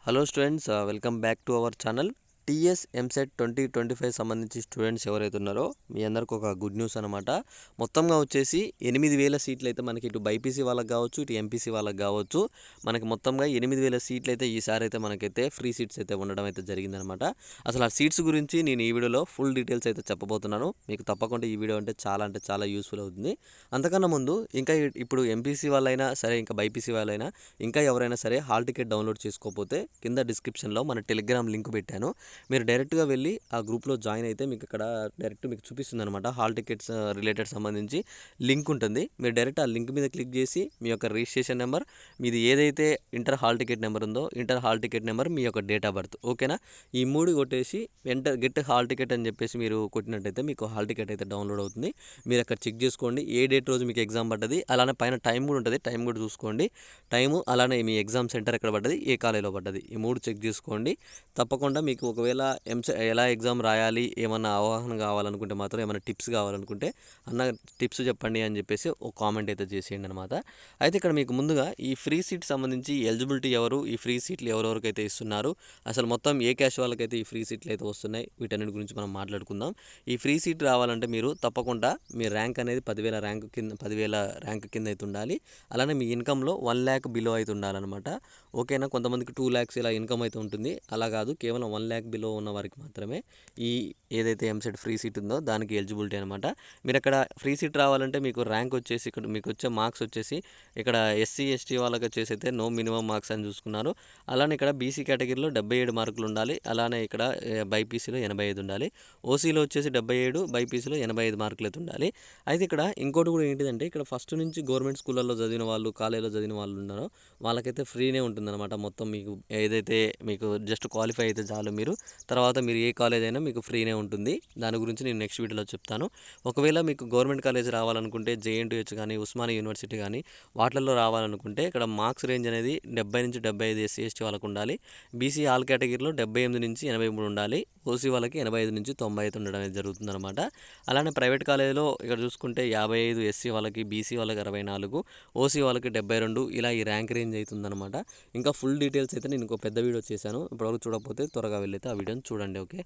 Hello students, welcome back to our channel. TS EAMCET 2025 సంబంధించి students ఎవరైతే ఉన్నారో మీ అందరికి ఒక గుడ్ న్యూస్ అనమాట. మొత్తంగా వచ్చేసి 8,000 సీట్లు అయితే మనకి ఇటు బైపీసీ వాళ్ళకి కావచ్చు, ఇటు ఎంపీసీ వాళ్ళకి కావచ్చు, మనకి మొత్తంగా 8,000 సీట్లు అయితే ఈసారి అయితే మనకైతే ఫ్రీ సీట్స్ అయితే ఉండడం అయితే జరిగిందనమాట. అసలు ఆ సీట్స్ గురించి నేను ఈ వీడియోలో ఫుల్ డీటెయిల్స్ అయితే చెప్పబోతున్నాను. మీకు తప్పకుండా ఈ వీడియో అంటే చాలా యూస్ఫుల్ అవుతుంది. అంతకన్నా ముందు ఇంకా ఇప్పుడు ఎంపీసీ వాళ్ళైనా సరే, ఇంకా బైపీసీ వాళ్ళైనా, ఇంకా ఎవరైనా సరే హాల్ టికెట్ డౌన్లోడ్ చేసుకోకపోతే కింద డిస్క్రిప్షన్లో మన టెలిగ్రామ్ లింక్ పెట్టాను. మీరు డైరెక్ట్గా వెళ్ళి ఆ గ్రూప్లో జాయిన్ అయితే మీకు ఇక్కడ డైరెక్ట్ మీకు చూపిస్తుంది అనమాట. హాల్ టికెట్స్ రిలేటెడ్ సంబంధించి లింక్ ఉంటుంది. మీరు డైరెక్ట్ ఆ లింక్ మీద క్లిక్ చేసి మీ యొక్క రిజిస్ట్రేషన్ నెంబర్, మీది ఏదైతే ఇంటర్ హాల్ టికెట్ నెంబర్ ఉందో ఇంటర్ హాల్ టికెట్ నెంబర్, మీ యొక్క డేట్ ఆఫ్ బర్త్, ఓకేనా, ఈ 3 కొట్టేసి గెట్ హాల్ టికెట్ అని చెప్పేసి మీరు కొట్టినట్టయితే మీకు హాల్ టికెట్ అయితే డౌన్లోడ్ అవుతుంది. మీరు అక్కడ చెక్ చేసుకోండి ఏ డేట్ రోజు మీకు ఎగ్జామ్ పడ్డది, అలానే పైన టైం కూడా ఉంటుంది, టైం కూడా చూసుకోండి. టైము అలానే మీ ఎగ్జామ్ సెంటర్ ఎక్కడ పడ్డది, ఏ కాలేజీలో పడ్డది, ఈ 3 చెక్ చేసుకోండి. తప్పకుండా మీకు ఒకవేళ ఎలా ఎగ్జామ్ రాయాలి, ఏమన్నా అవగాహన కావాలనుకుంటే మాత్రం, ఏమైనా టిప్స్ కావాలనుకుంటే అన్న టిప్స్ చెప్పండి అని చెప్పేసి ఒక కామెంట్ అయితే చేసేయండి అనమాట. అయితే ఇక్కడ మీకు ముందుగా ఈ ఫ్రీ సీట్ సంబంధించి ఎలిజిబిలిటీ ఎవరు, ఈ ఫ్రీ సీట్లు ఎవరెవరికైతే ఇస్తున్నారు, అసలు మొత్తం ఏ క్యాష్ వాళ్ళకైతే ఈ ఫ్రీ సీట్లు అయితే వస్తున్నాయి, వీటన్నిటి గురించి మనం మాట్లాడుకుందాం. ఈ ఫ్రీ సీట్ రావాలంటే మీరు తప్పకుండా మీ ర్యాంక్ అనేది 10,000 ర్యాంక్ కింద అయితే ఉండాలి. అలానే మీ ఇన్కంలో 1 lakh బిలో అయితే ఉండాలన్నమాట. ఓకేనా, కొంతమందికి 2 lakhs ఇలా ఇన్కమ్ అయితే ఉంటుంది. అలా కాదు, కేవలం 1 lakh బిలో ఉన్న వారికి మాత్రమే ఈ ఏదైతే ఎంసెట్ ఫ్రీ సీట్ ఉందో దానికి ఎలిజిబిలిటీ అనమాట. మీరు అక్కడ ఫ్రీ సీట్ రావాలంటే మీకు ర్యాంక్ వచ్చేసి, ఇక్కడ మీకు వచ్చే మార్క్స్ వచ్చేసి, ఇక్కడ ఎస్సీ ఎస్టీ వాళ్ళకి వచ్చేసి అయితే నో మినిమం మార్క్స్ అని చూసుకున్నారు. అలానే ఇక్కడ బీసీ కేటగిరీలో 77 మార్కులు ఉండాలి. అలానే ఇక్కడ బైపీసీలో 85 ఉండాలి. ఓసీలో వచ్చేసి 77, బైపీసీలో 85 మార్కులు అయితే ఉండాలి. అయితే ఇక్కడ ఇంకోటి కూడా ఏంటిదంటే, ఇక్కడ ఫస్ట్ నుంచి గవర్నమెంట్ స్కూళ్ళల్లో చదివిన వాళ్ళు, కాలేజీలో చదివిన వాళ్ళు ఉన్నారో వాళ్ళకైతే ఫ్రీనే ఉంటుందన్నమాట. మొత్తం మీకు ఏదైతే మీకు జస్ట్ క్వాలిఫై అయితే చాలు మీరు, తర్వాత మీరు ఏ కాలేజ్ అయినా మీకు ఫ్రీనే ఉంటుంది. దాని గురించి నేను నెక్స్ట్ వీడియోలో చెప్తాను. ఒకవేళ మీకు గవర్నమెంట్ కాలేజ్ రావాలనుకుంటే జేఎన్టీహెచ్ కానీ, ఉస్మానియా యూనివర్సిటీ కానీ వాటిల్లో రావాలనుకుంటే ఇక్కడ మార్క్స్ రేంజ్ అనేది 70 నుంచి 75 ఎస్సీ ఎస్టీ వాళ్ళకు ఉండాలి. బీసీ ఆల్ కేటగిరీలో 78 నుంచి 83 ఉండాలి. ఓసీ వాళ్ళకి 85 నుంచి 90 అయితే ఉండడం అనేది జరుగుతుందన్నమాట. అలానే ప్రైవేట్ కాలేజీలో ఇక్కడ చూసుకుంటే 55 ఎస్సీ వాళ్ళకి, బీసీ వాళ్ళకి 64, ఓసీ వాళ్ళకి 72, ఇలా ఈ ర్యాంక్ రేంజ్ అవుతుందన్నమాట. ఇంకా ఫుల్ డీటెయిల్స్ అయితే నేను ఇంకో పెద్ద వీడియో చేశాను, ఇప్పటివరకు చూడకపోతే త్వరగా వెళ్ళైతే ఆ వీడియోని చూడండి. ఓకే.